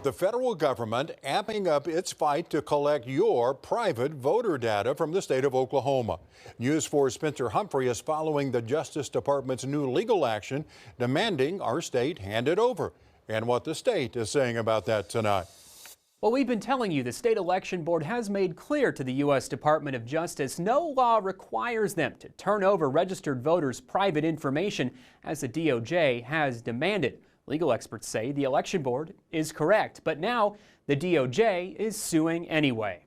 The federal government amping up its fight to collect your private voter data from the state of Oklahoma. News 4's Spencer Humphrey is following the Justice Department's new legal action demanding our state hand it over, and what the state is saying about that tonight. Well, we've been telling you the state election board has made clear to the U.S. Department of Justice no law requires them to turn over registered voters' private information as the DOJ has demanded. Legal experts say the election board is correct, but now the DOJ is suing anyway.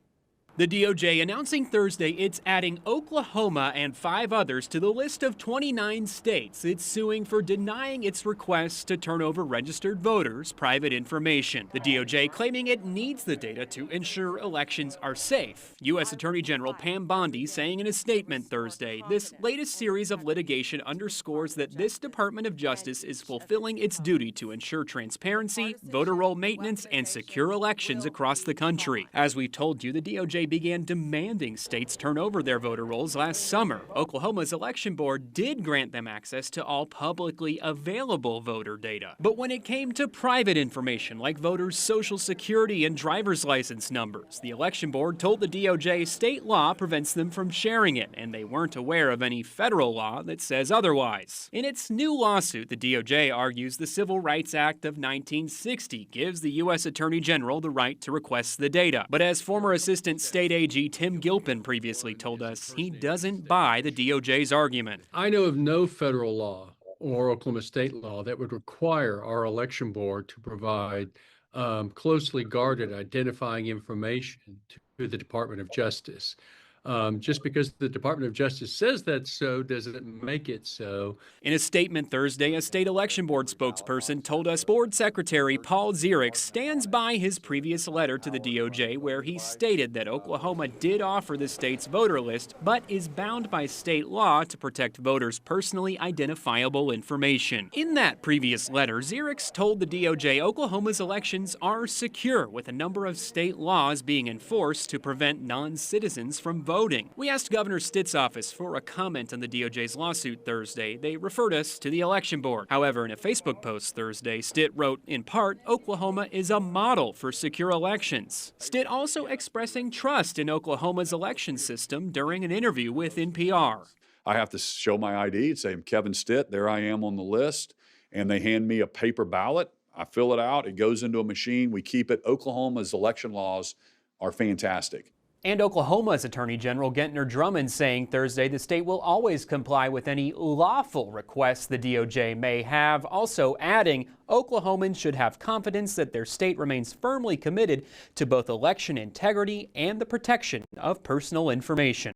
The DOJ announcing Thursday it's adding Oklahoma and 5 others to the list of 29 states it's suing for denying its requests to turn over registered voters' private information. The DOJ claiming it needs the data to ensure elections are safe. U.S. Attorney General Pam Bondi saying in a statement Thursday, this latest series of litigation underscores that this Department of Justice is fulfilling its duty to ensure transparency, voter roll maintenance, and secure elections across the country. As we told you, the DOJ began demanding states turn over their voter rolls last summer. Oklahoma's election board did grant them access to all publicly available voter data. But when it came to private information like voters' social security and driver's license numbers, the election board told the DOJ state law prevents them from sharing it, and they weren't aware of any federal law that says otherwise. In its new lawsuit, the DOJ argues the Civil Rights Act of 1960 gives the U.S. Attorney General the right to request the data. But as former Assistant State AG Tim Gilpin previously told us, he doesn't buy the DOJ's argument. I know of no federal law or Oklahoma state law that would require our election board to provide closely guarded identifying information to the Department of Justice. Just because the Department of Justice says that so doesn't make it so. In a statement Thursday, a state election board spokesperson told us Board Secretary Paul Zierich stands by his previous letter to the DOJ where he stated that Oklahoma did offer the state's voter list, but is bound by state law to protect voters' personally identifiable information. In that previous letter, Zierich told the DOJ Oklahoma's elections are secure, with a number of state laws being enforced to prevent non-citizens from voting. We asked Governor Stitt's office for a comment on the DOJ's lawsuit Thursday. They referred us to the election board. However, in a Facebook post Thursday, Stitt wrote, in part, Oklahoma is a model for secure elections. Stitt also expressing trust in Oklahoma's election system during an interview with NPR. I have to show my ID and say, I'm Kevin Stitt, there I am on the list, and they hand me a paper ballot. I fill it out, it goes into a machine, we keep it. Oklahoma's election laws are fantastic. And Oklahoma's Attorney General Gentner Drummond saying Thursday the state will always comply with any lawful requests the DOJ may have, also adding Oklahomans should have confidence that their state remains firmly committed to both election integrity and the protection of personal information.